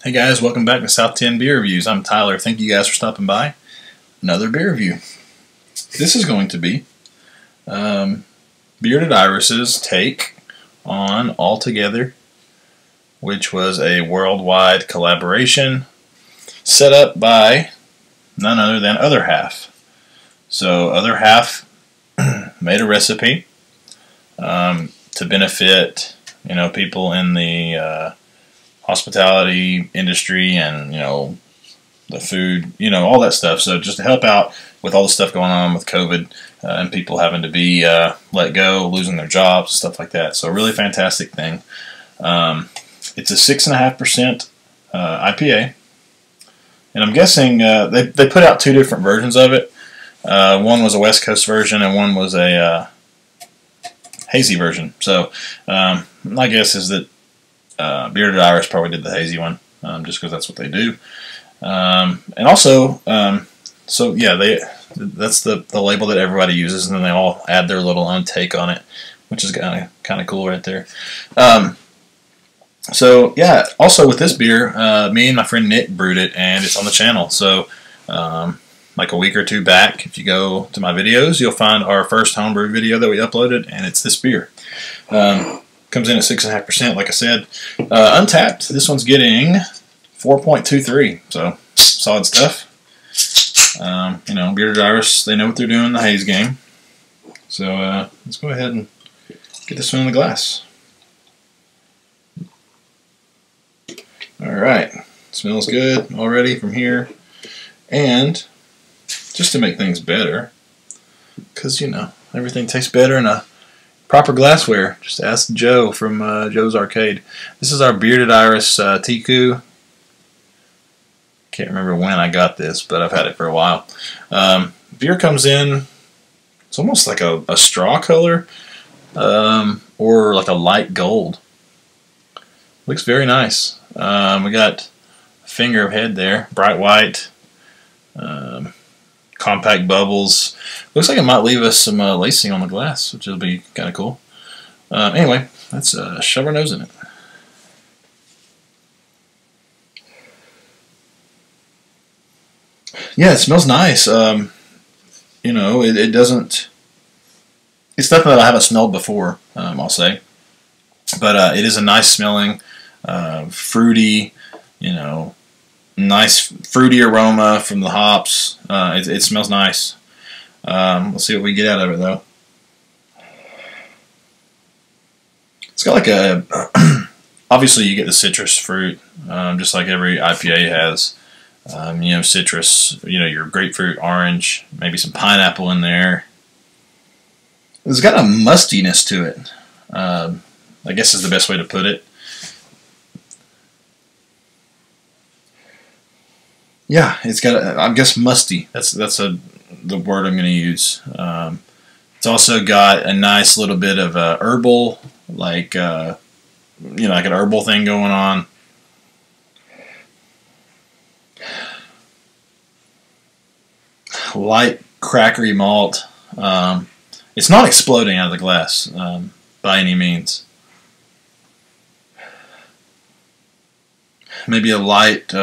Hey guys, welcome back to South 10 Beer Reviews. I'm Tyler. Thank you guys for stopping by. Another beer review. This is going to be Bearded Iris's take on All Together, which was a worldwide collaboration set up by none other than Other Half. So Other Half made a recipe to benefit people in the hospitality industry and the food, all that stuff. So just to help out with all the stuff going on with COVID and people having to be let go, losing their jobs, stuff like that. So a really fantastic thing. It's a 6.5% IPA, and I'm guessing they put out two different versions of it. One was a West Coast version, and one was a hazy version. So my guess is that Bearded Iris probably did the hazy one, just because that's what they do. And also, so yeah, that's the label that everybody uses, and then they all add their little own take on it, which is kind of cool right there. So yeah, also with this beer, me and my friend Nick brewed it, and it's on the channel. So like a week or two back, if you go to my videos, you'll find our first homebrew video that we uploaded, and it's this beer. Comes in at 6.5%, like I said. Untapped, this one's getting 4.23, so solid stuff. Bearded Iris, they know what they're doing in the haze game. So let's go ahead and get this one in the glass. Alright, smells good already from here. And just to make things better, because everything tastes better in a proper glassware, just ask Joe from Joe's Arcade. This is our Bearded Iris Tiku. Can't remember when I got this, but I've had it for a while. Beer comes in, it's almost like a straw color, or like a light gold. Looks very nice. We got a finger of head there, bright white, compact bubbles. Looks like it might leave us some lacing on the glass, which will be kind of cool. Anyway, let's shove our nose in it. Yeah, it smells nice. It doesn't. It's nothing that I haven't smelled before, I'll say. But it is a nice smelling, fruity, nice fruity aroma from the hops. It smells nice. Let's see what we get out of it, though. It's got like a, obviously you get the citrus fruit, just like every IPA has. Citrus, your grapefruit, orange, maybe some pineapple in there. It's got a mustiness to it, I guess is the best way to put it. Yeah, it's got, I guess, musty. That's the word I'm going to use. It's also got a nice little bit of herbal, like like an herbal thing going on. Light crackery malt. It's not exploding out of the glass by any means. Maybe a light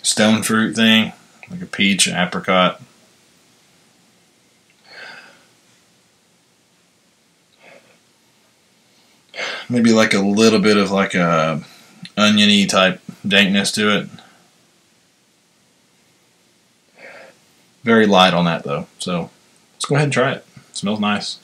stone fruit thing, like a peach, an apricot. Maybe like a little bit of like a oniony type dankness to it. Very light on that though, so let's go ahead and try it. It smells nice.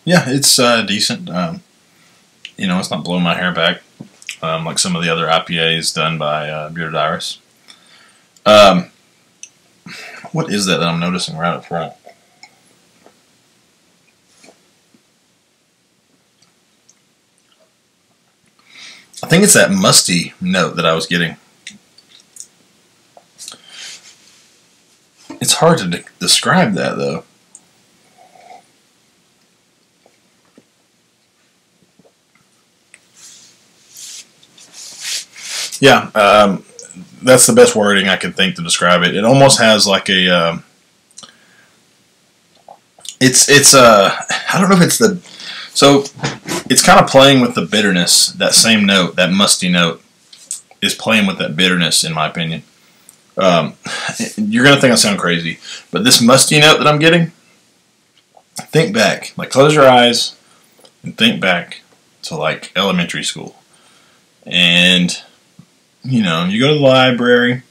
Yeah, it's decent. It's not blowing my hair back like some of the other IPAs done by Bearded Iris. What is that I'm noticing right up front? I think it's that musty note that I was getting. It's hard to describe that though. Yeah, that's the best wording I can think to describe it. It almost has like a I don't know if it's it's kind of playing with the bitterness. That same note, that musty note, is playing with that bitterness, in my opinion. You're gonna think I sound crazy, but this musty note that I'm getting, think back, like close your eyes and think back to like elementary school, and you know, you go to the library,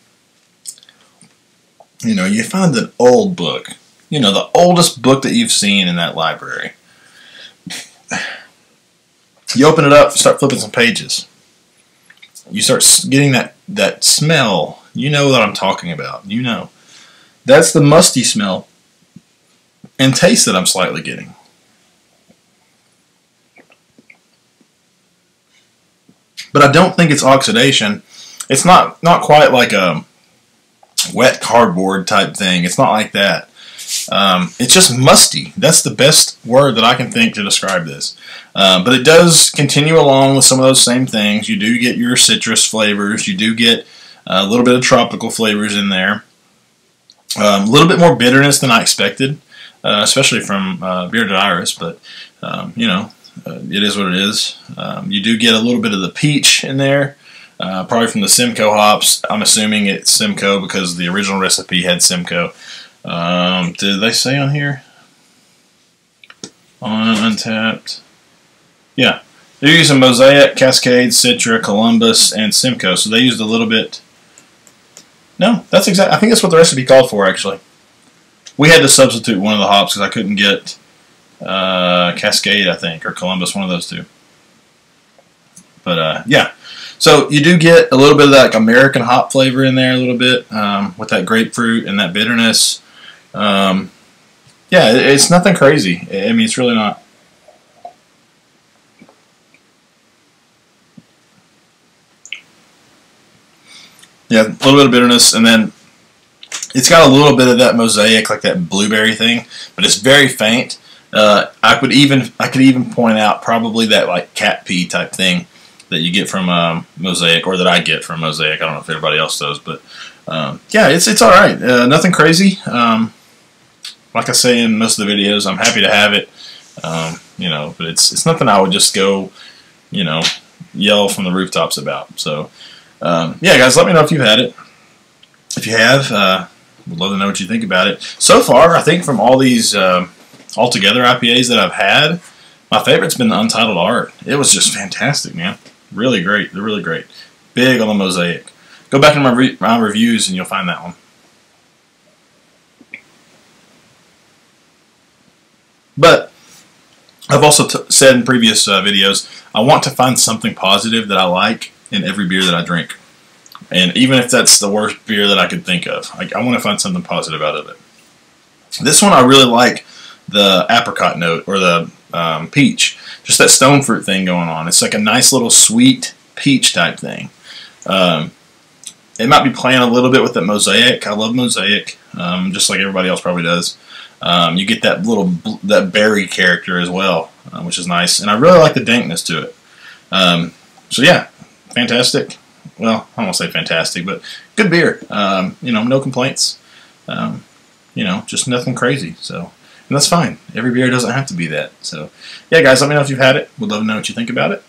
you know, you find an old book, you know, the oldest book that you've seen in that library. You open it up, start flipping some pages. You start getting that smell. You know what I'm talking about. You know. That's the musty smell and taste that I'm slightly getting. But I don't think it's oxidation. It's not quite like a wet cardboard type thing. It's not like that. It's just musty. That's the best word that I can think to describe this. But it does continue along with some of those same things. You do get your citrus flavors. You do get a little bit of tropical flavors in there. A little bit more bitterness than I expected, especially from Bearded Iris. But, you know, it is what it is. You do get a little bit of the peach in there. Probably from the Simcoe hops. I'm assuming it's Simcoe because the original recipe had Simcoe. Did they say on here? On Untapped. Yeah. They're using Mosaic, Cascade, Citra, Columbus, and Simcoe. So they used a little bit. No, that's exactly. I think that's what the recipe called for, actually. We had to substitute one of the hops because I couldn't get Cascade, I think, or Columbus, one of those two. But, yeah. So you do get a little bit of that like American hop flavor in there a little bit with that grapefruit and that bitterness. Yeah, it's nothing crazy. I mean, it's really not. Yeah, a little bit of bitterness, and then it's got a little bit of that mosaic, like that blueberry thing, but it's very faint. I could even point out probably that like cat pee type thing that you get from Mosaic, or that I get from Mosaic. I don't know if everybody else does, but yeah, it's all right. Nothing crazy. Like I say in most of the videos, I'm happy to have it. You know, but it's nothing I would just go, you know, yell from the rooftops about. So yeah, guys, let me know if you've had it. If you have, would love to know what you think about it. So far, I think from all these All Together IPAs that I've had, my favorite's been the Untitled Art. It was just fantastic, man. Really great. They're really great. Big on the Mosaic. Go back in my reviews and you'll find that one. But I've also said in previous videos, I want to find something positive that I like in every beer that I drink. And even if that's the worst beer that I could think of, I want to find something positive out of it. This one I really like the apricot note, or the peach. Just that stone fruit thing going on. It's like a nice little sweet peach type thing. It might be playing a little bit with that Mosaic. I love Mosaic, just like everybody else probably does. You get that that berry character as well, which is nice. And I really like the dankness to it. So yeah, fantastic. Well, I won't say fantastic, but good beer. You know, no complaints. You know, just nothing crazy. So. And that's fine. Every beer doesn't have to be that. So, yeah, guys, let me know if you've had it. Would love to know what you think about it.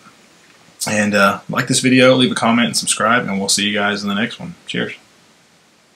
And like this video, leave a comment and subscribe, and we'll see you guys in the next one. Cheers.